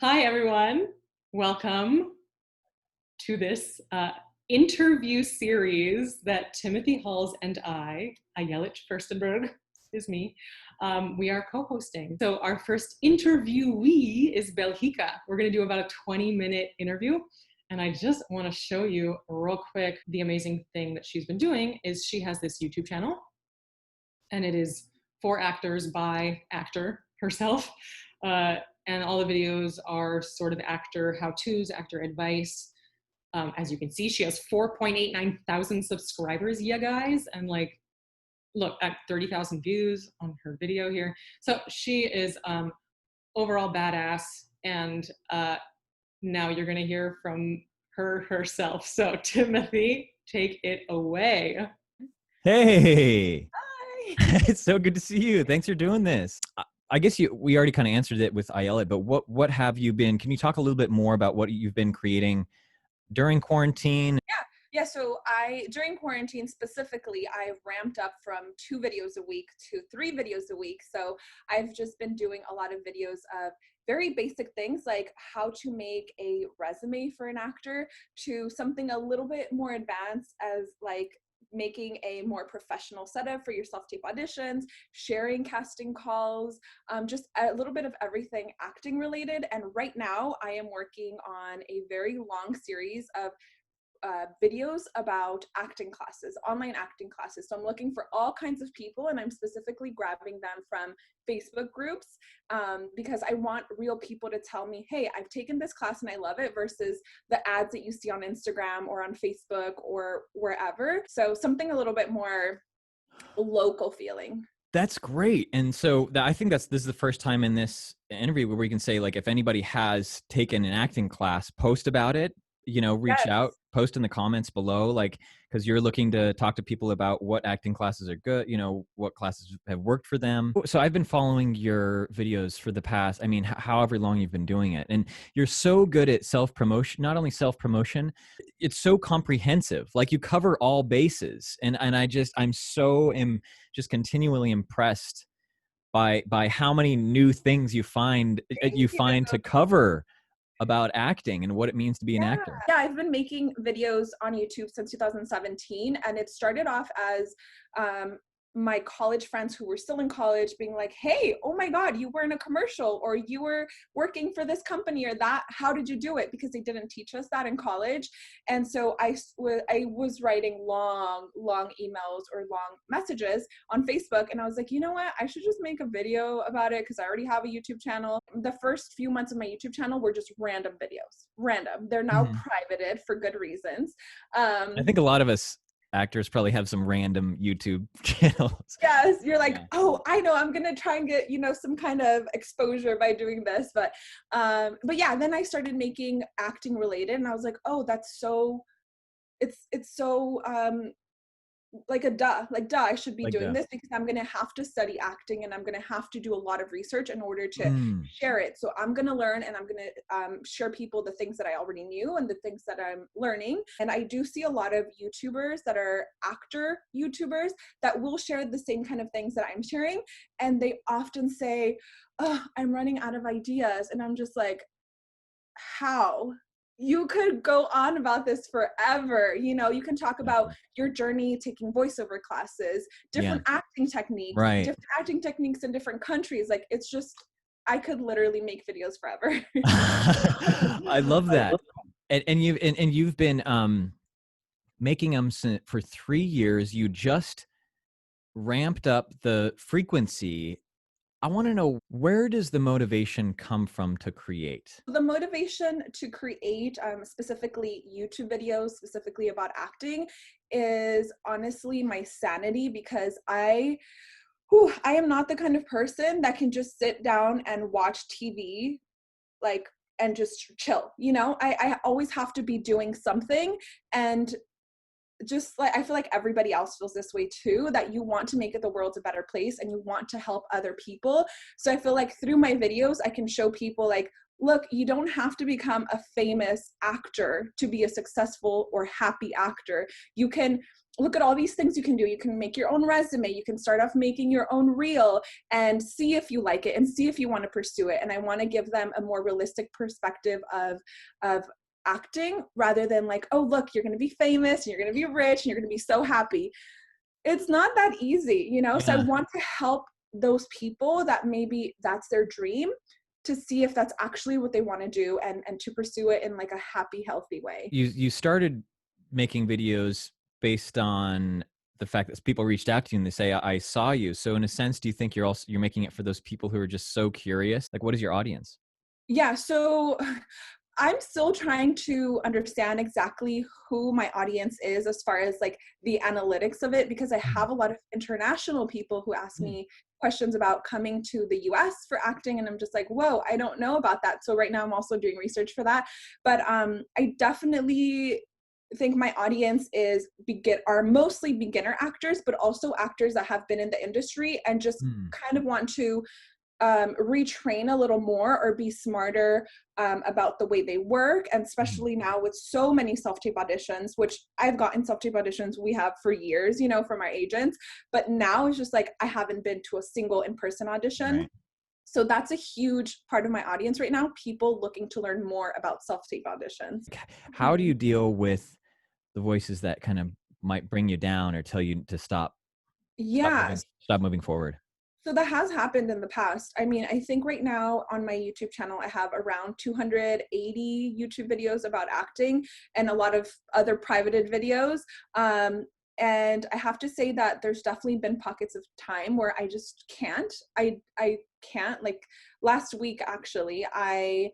Hi, everyone. Welcome to this interview series that Timothy Huls and Ayelet Furstenberg is me, we are co-hosting. So our first interviewee is Belgica. We're going to do about a 20-minute interview. And I just want to show you real quick the amazing thing that she's been doing is she has this YouTube channel, and it is for actors by actor herself. And all the videos are sort of actor how-tos, actor advice. As you can see, she has 4.89 thousand subscribers, yeah, guys. And like, look, at 30,000 views on her video here. So she is overall badass. And now you're gonna hear from her herself. So Timothy, take it away. Hey, Hi. it's so good to see you. Thanks for doing this. I guess we already kind of answered it with Ayelet, but what have you been? Can you talk a little bit more about what you've been creating during quarantine? Yeah, so during quarantine specifically, I've ramped up from 2 videos a week to 3 videos a week. So I've just been doing a lot of videos of very basic things like how to make a resume for an actor to something a little bit more advanced as like making a more professional setup for your self-tape auditions, sharing casting calls, just a little bit of everything acting related. And right now I am working on a very long series of videos about acting classes, online acting classes. So I'm looking for all kinds of people, and I'm specifically grabbing them from Facebook groups because I want real people to tell me, hey, I've taken this class and I love it, versus the ads that you see on Instagram or on Facebook or wherever. So something a little bit more local feeling. That's great. And so I think this is the first time in this interview where we can say, like, if anybody has taken an acting class, post about it, reach Yes. out, post in the comments below, like, because you're looking to talk to people about what acting classes are good, what classes have worked for them. So I've been following your videos for the past, however long you've been doing it. And you're so good at self-promotion, not only self-promotion, it's so comprehensive. Like, you cover all bases. And I'm just continually impressed by how many new things you find to cover about acting and what it means to be an actor. Yeah, I've been making videos on YouTube since 2017, and it started off as my college friends who were still in college being like, hey, oh my God, you were in a commercial, or you were working for this company, or that, how did you do it? Because they didn't teach us that in college. And so I was writing long emails or long messages on Facebook, and I was like, you know what, I should just make a video about it because I already have a YouTube channel. The first few months of my YouTube channel were just random videos. They're now privated for good reasons. I think a lot of us actors probably have some random YouTube channels. Yes, you're like, oh, I know, I'm gonna try and get, some kind of exposure by doing this. But yeah, then I started making acting related, and I was like, oh, that's so, it's so like duh, I should be doing this because I'm gonna have to study acting, and I'm gonna have to do a lot of research in order to share it. So I'm gonna learn, and I'm gonna share people the things that I already knew and the things that I'm learning. And I do see a lot of YouTubers that are actor YouTubers that will share the same kind of things that I'm sharing, and they often say, oh, I'm running out of ideas. And I'm just like, how? You could go on about this forever. You can talk about your journey taking voiceover classes, different acting techniques, different acting techniques in different countries. Like, it's just, I could literally make videos forever. I love that. And you've been making them for 3 years. You just ramped up the frequency. I want to know, where does the motivation come from to create? The motivation to create specifically YouTube videos, specifically about acting, is honestly my sanity, because I am not the kind of person that can just sit down and watch TV and just chill. I always have to be doing something. And just like, I feel like everybody else feels this way too, that you want to make it the world a better place and you want to help other people. So I feel like through my videos, I can show people like, look, you don't have to become a famous actor to be a successful or happy actor. You can look at all these things you can do. You can make your own resume. You can start off making your own reel and see if you like it and see if you want to pursue it. And I want to give them a more realistic perspective of acting, rather than like, oh, look, you're going to be famous and you're going to be rich and you're going to be so happy. It's not that easy, you know? So I Yeah. want to help those people that maybe that's their dream, to see if that's actually what they want to do, and to pursue it in like a happy, healthy way. You started making videos based on the fact that people reached out to you and they say, I saw you. So in a sense, do you think you're making it for those people who are just so curious? Like, what is your audience? Yeah, so I'm still trying to understand exactly who my audience is as far as like the analytics of it, because I have a lot of international people who ask me questions about coming to the US for acting, and I'm just like, whoa, I don't know about that. So right now I'm also doing research for that. But I definitely think my audience are mostly beginner actors, but also actors that have been in the industry and just kind of want to retrain a little more or be smarter about the way they work. And especially now with so many self-tape auditions, which I've gotten self-tape auditions we have for years, you know, from our agents, but now it's just like I haven't been to a single in-person audition. Right. So that's a huge part of my audience right now, people looking to learn more about self-tape auditions. How do you deal with the voices that kind of might bring you down or tell you to Yeah. stop moving forward? So that has happened in the past. I mean, I think right now on my YouTube channel, I have around 280 YouTube videos about acting and a lot of other privated videos. And I have to say that there's definitely been pockets of time where I just can't. I can't. Like last week, actually, I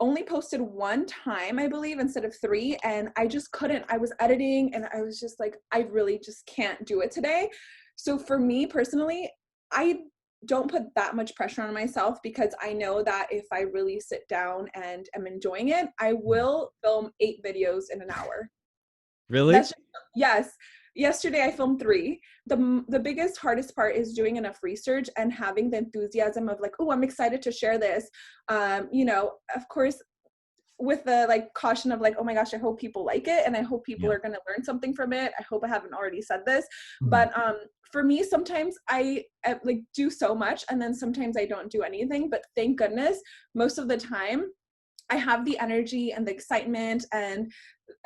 only posted one time, I believe, instead of 3. And I just couldn't. I was editing and I was just like, I really just can't do it today. So for me personally, I don't put that much pressure on myself, because I know that if I really sit down and am enjoying it, I will film 8 videos in an hour. Really? That's just, yes. Yesterday I filmed 3. The biggest, hardest part is doing enough research and having the enthusiasm of like, oh, I'm excited to share this. You know, of course, with the like caution of like, oh my gosh, I hope people like it and I hope people Yeah. are going to learn something from it. I hope I haven't already said this, but for me, sometimes I like do so much and then sometimes I don't do anything, but thank goodness most of the time I have the energy and the excitement and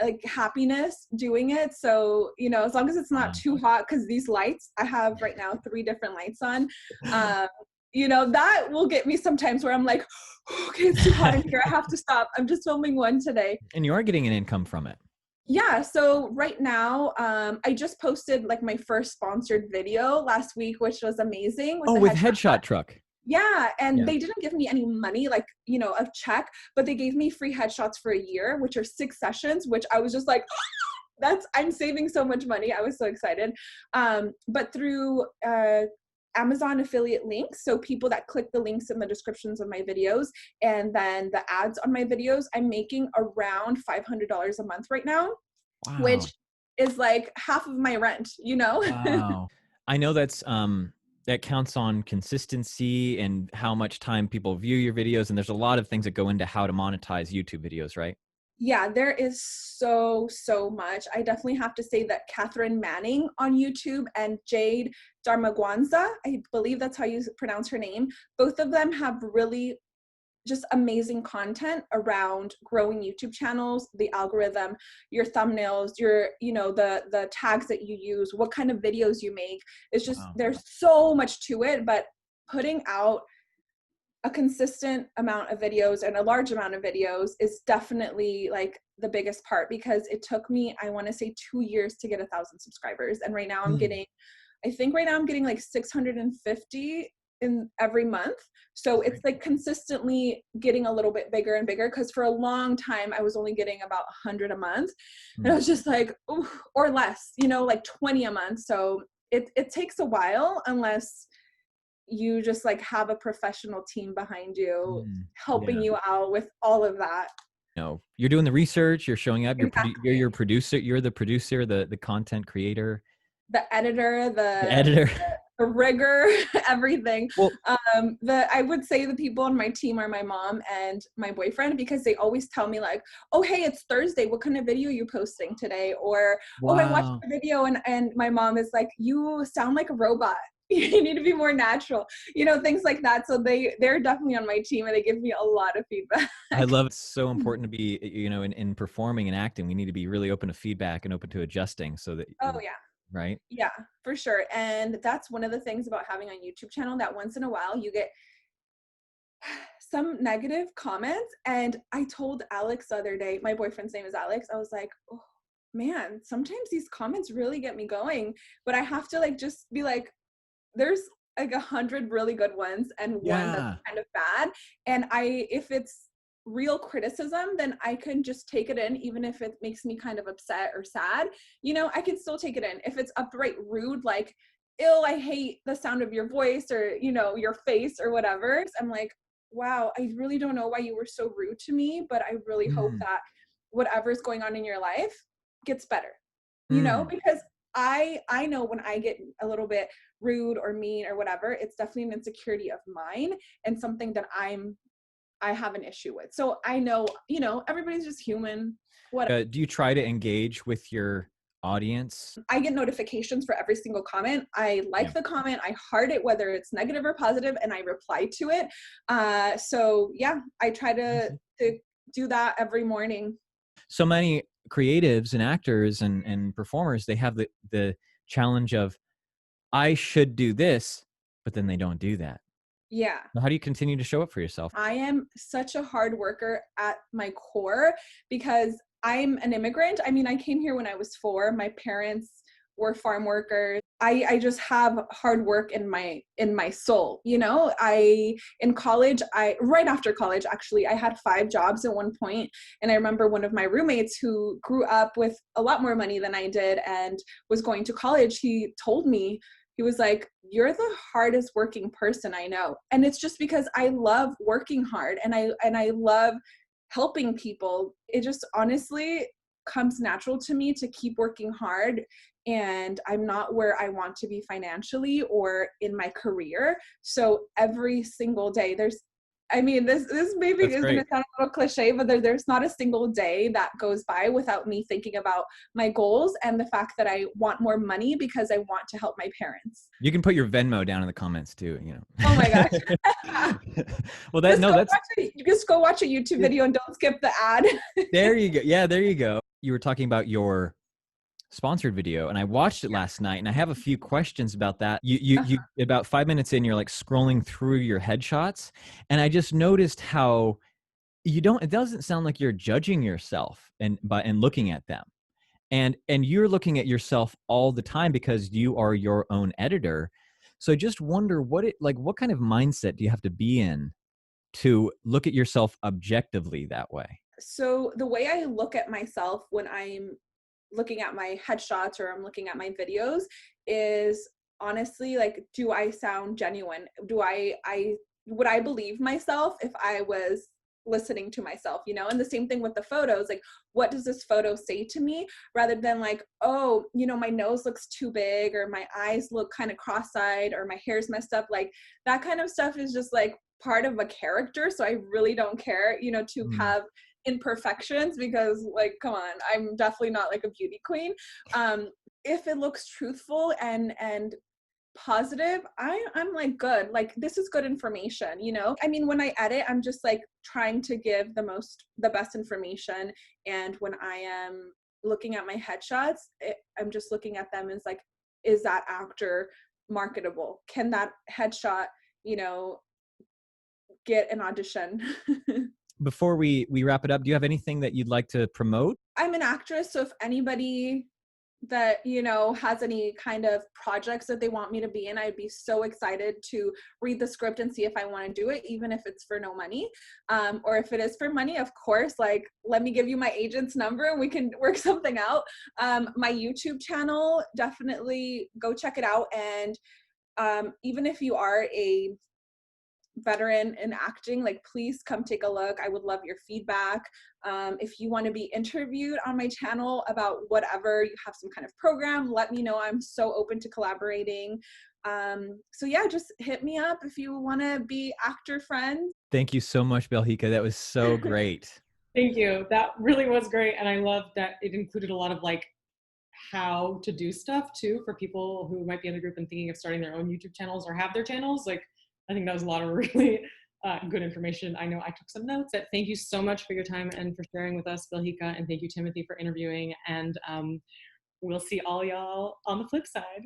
like happiness doing it. So, you know, as long as it's not too hot, because these lights, I have right now 3 different lights on, you know, that will get me sometimes where I'm like, okay, it's too hot in here. I have to stop. I'm just filming one today. And you are getting an income from it. Yeah. So right now, I just posted like my first sponsored video last week, which was amazing. With Headshot Truck. Yeah. And they didn't give me any money, like, you know, a check, but they gave me free headshots for a year, which are 6 sessions, which I was just like, I'm saving so much money. I was so excited. But through Amazon affiliate links, so people that click the links in the descriptions of my videos and then the ads on my videos, I'm making around $500 a month right now, which is like half of my rent, you know? Wow. I know that counts on consistency and how much time people view your videos. And there's a lot of things that go into how to monetize YouTube videos, right? Yeah, there is so much. I definitely have to say that Catherine Manning on YouTube and Jade Darmagwanza, I believe that's how you pronounce her name, both of them have really just amazing content around growing YouTube channels, the algorithm, your thumbnails, your, you know, the tags that you use, what kind of videos you make. It's just, there's so much to it, but putting out a consistent amount of videos and a large amount of videos is definitely like the biggest part, because it took me, I want to say 2 years to get 1,000 subscribers. And right now I'm getting, I think right now I'm getting like 650 in every month. So it's like consistently getting a little bit bigger and bigger, because for a long time I was only getting about 100 a month. And I was just like, ooh, or less, you know, like 20 a month. So it takes a while unless you just like have a professional team behind you helping you out with all of that. No, you're doing the research, you're showing up, Exactly. you're your producer, you're the producer, the content creator, The editor, the editor. the rigor, everything. Well, I would say the people on my team are my mom and my boyfriend, because they always tell me like, oh, hey, it's Thursday. What kind of video are you posting today? Or, oh, I watched wow. the video, and my mom is like, you sound like a robot. You need to be more natural, things like that. So they're definitely on my team, and they give me a lot of feedback. I love it's so important to be, in performing and acting, we need to be really open to feedback and open to adjusting so that, Oh yeah. right? Yeah, for sure. And that's one of the things about having a YouTube channel, that once in a while you get some negative comments. And I told Alex the other day, my boyfriend's name is Alex, I was like, oh man, sometimes these comments really get me going, but I have to like just be like, there's like 100 really good ones and one that's Yeah. kind of bad. And if it's real criticism, then I can just take it in, even if it makes me kind of upset or sad. I can still take it in. If it's upright rude, like, ill, I hate the sound of your voice, or your face or whatever, I'm like, wow, I really don't know why you were so rude to me, but I really hope Mm, that whatever's going on in your life gets better. mm. Because I know when I get a little bit rude or mean or whatever, it's definitely an insecurity of mine, and something that I have an issue with. So I know, everybody's just human. What Do you try to engage with your audience? I get notifications for every single comment. I Yeah. like the comment, I heart it, whether it's negative or positive, and I reply to it. So yeah, I try to do that every morning. So many creatives and actors and performers, they have the challenge of, I should do this, but then they don't do that. Yeah. So how do you continue to show up for yourself? I am such a hard worker at my core, because I'm an immigrant. I mean, I came here when I was 4. My parents were farm workers. I just have hard work in my soul. I in college, I right after college actually, I had 5 jobs at one point, and I remember one of my roommates who grew up with a lot more money than I did and was going to college. He told me, he was like, you're the hardest working person I know. And it's just because I love working hard, and I love helping people. It just honestly comes natural to me to keep working hard, and I'm not where I want to be financially or in my career. So every single day this maybe That's is going to great. sound a little cliche, but there's not a single day that goes by without me thinking about my goals and the fact that I want more money because I want to help my parents. You can put your Venmo down in the comments too, Oh my gosh. Well, that no, that's Just go watch a YouTube video and don't skip the ad. there you go. Yeah, there you go. You were talking about your sponsored video, and I watched it last night, and I have a few questions about that. You about 5 minutes in, you're like scrolling through your headshots, and I just noticed how it doesn't sound like you're judging yourself and looking at them. And you're looking at yourself all the time because you are your own editor. So I just wonder what kind of mindset do you have to be in to look at yourself objectively that way? So the way I look at myself when I'm looking at my headshots or I'm looking at my videos is honestly like, do I sound genuine? I would I believe myself if I was listening to myself, and the same thing with the photos, like, what does this photo say to me, rather than like, oh, my nose looks too big, or my eyes look kind of cross-eyed, or my hair's messed up. Like, that kind of stuff is just like part of a character, so I really don't care, to Mm. have imperfections, because like, come on, I'm definitely not like a beauty queen. If it looks truthful and positive, I'm like, good, like, this is good information. I mean, when I edit, I'm just like trying to give the best information, and when I am looking at my headshots, I'm just looking at them as like, is that actor marketable? Can that headshot you know get an audition? Before we wrap it up, do you have anything that you'd like to promote? I'm an actress, so if anybody that has any kind of projects that they want me to be in, I'd be so excited to read the script and see if I want to do it, even if it's for no money. Or if it is for money, of course, like, let me give you my agent's number and we can work something out. My YouTube channel, definitely go check it out. And even if you are a veteran in acting, like, please come take a look. I would love your feedback. If you want to be interviewed on my channel about whatever, you have some kind of program, let me know. I'm so open to collaborating. So yeah, just hit me up if you want to be actor friends. Thank you so much, Belgica. That was so great. Thank you. That really was great. And I love that it included a lot of like how to do stuff too for people who might be in the group and thinking of starting their own YouTube channels or have their channels. Like, I think that was a lot of really good information. I know I took some notes. But thank you so much for your time and for sharing with us, Belgica. And thank you, Timothy, for interviewing. And we'll see all y'all on the flip side.